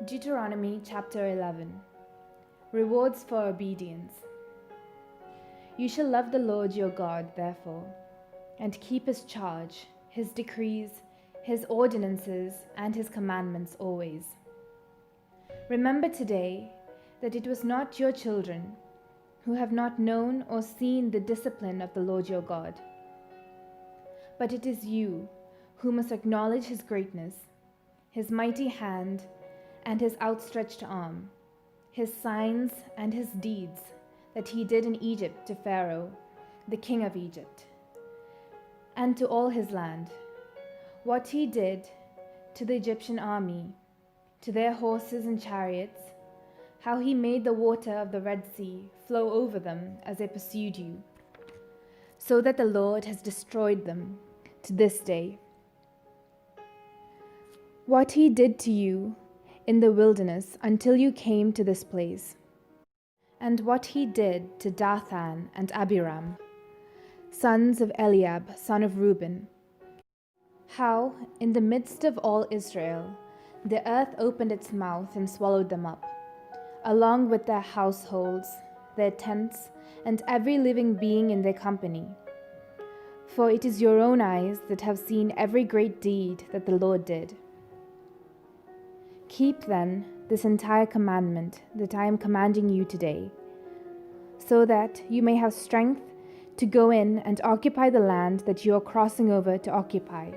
Deuteronomy chapter 11. Rewards for obedience. You shall love the Lord your God, therefore, and keep his charge, his decrees, his ordinances, and his commandments always. Remember today that it was not your children who have not known or seen the discipline of the Lord your God, but it is you who must acknowledge his greatness, his mighty hand, and his outstretched arm, his signs and his deeds that he did in Egypt to Pharaoh, the king of Egypt, and to all his land, what he did to the Egyptian army, to their horses and chariots, how he made the water of the Red Sea flow over them as they pursued you, so that the Lord has destroyed them to this day. What he did to you in the wilderness until you came to this place, and what he did to Dathan and Abiram, sons of Eliab, son of Reuben, how in the midst of all Israel the earth opened its mouth and swallowed them up, along with their households, their tents, and every living being in their company. For it is your own eyes that have seen every great deed that the Lord did. Keep then this entire commandment that I am commanding you today, so that you may have strength to go in and occupy the land that you are crossing over to occupy,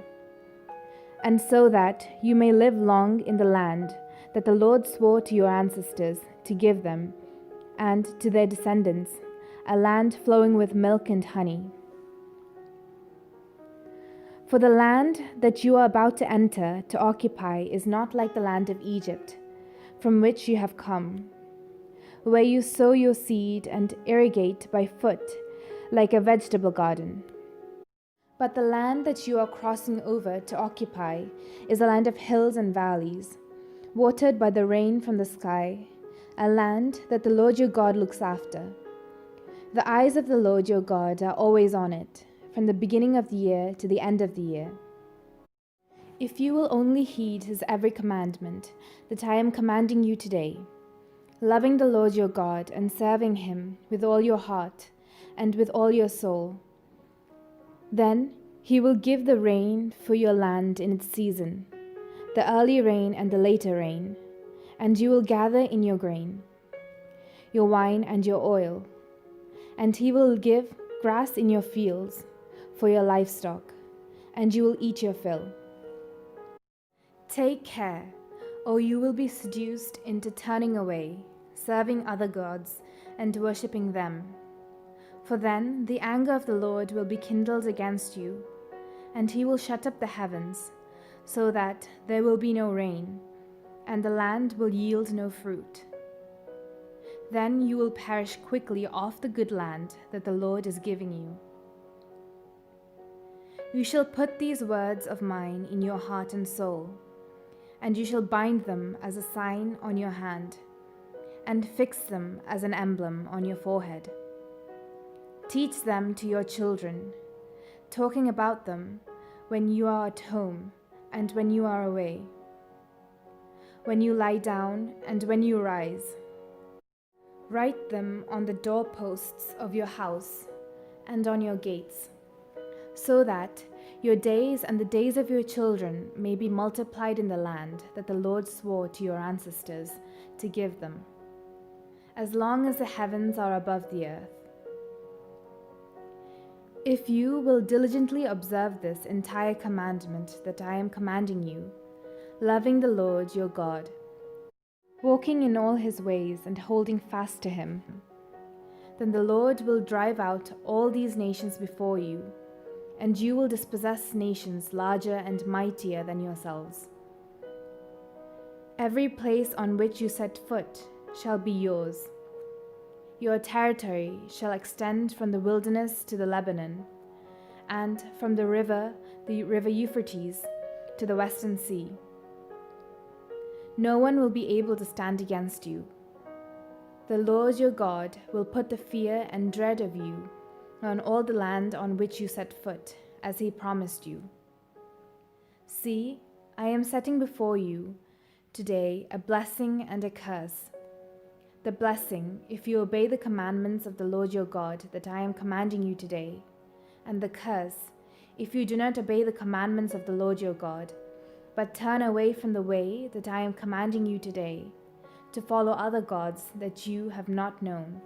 and so that you may live long in the land that the Lord swore to your ancestors to give them and to their descendants, a land flowing with milk and honey. For the land that you are about to enter to occupy is not like the land of Egypt, from which you have come, where you sow your seed and irrigate by foot like a vegetable garden. But the land that you are crossing over to occupy is a land of hills and valleys, watered by the rain from the sky, a land that the Lord your God looks after. The eyes of the Lord your God are always on it, from the beginning of the year to the end of the year. If you will only heed his every commandment that I am commanding you today, loving the Lord your God and serving him with all your heart and with all your soul, then he will give the rain for your land in its season, the early rain and the later rain, and you will gather in your grain, your wine and your oil, and he will give grass in your fields for your livestock, and you will eat your fill. Take care, or you will be seduced into turning away, serving other gods, and worshipping them. For then the anger of the Lord will be kindled against you, and he will shut up the heavens, so that there will be no rain, and the land will yield no fruit. Then you will perish quickly off the good land that the Lord is giving you. You shall put these words of mine in your heart and soul, and you shall bind them as a sign on your hand, and fix them as an emblem on your forehead. Teach them to your children, talking about them when you are at home and when you are away, when you lie down and when you rise. Write them on the doorposts of your house and on your gates, so that your days and the days of your children may be multiplied in the land that the Lord swore to your ancestors to give them, as long as the heavens are above the earth. If you will diligently observe this entire commandment that I am commanding you, loving the Lord your God, walking in all his ways and holding fast to him, then the Lord will drive out all these nations before you, and you will dispossess nations larger and mightier than yourselves. Every place on which you set foot shall be yours. Your territory shall extend from the wilderness to the Lebanon, and from the river Euphrates, to the western sea. No one will be able to stand against you. The Lord your God will put the fear and dread of you on all the land on which you set foot, as he promised you. See, I am setting before you today a blessing and a curse. The blessing, if you obey the commandments of the Lord your God that I am commanding you today, and the curse, if you do not obey the commandments of the Lord your God, but turn away from the way that I am commanding you today, to follow other gods that you have not known.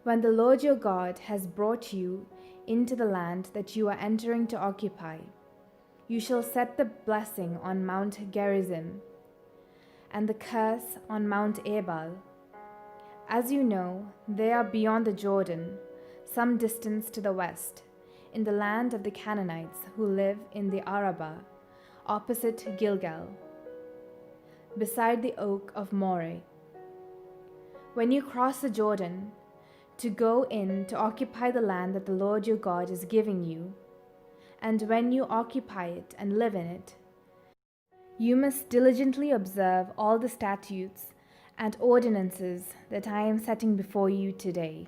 When the Lord your God has brought you into the land that you are entering to occupy, you shall set the blessing on Mount Gerizim, and the curse on Mount Ebal. As you know, they are beyond the Jordan, some distance to the west, in the land of the Canaanites who live in the Arabah, opposite Gilgal, beside the oak of Moreh. When you cross the Jordan, to go in to occupy the land that the Lord your God is giving you, and when you occupy it and live in it, you must diligently observe all the statutes and ordinances that I am setting before you today.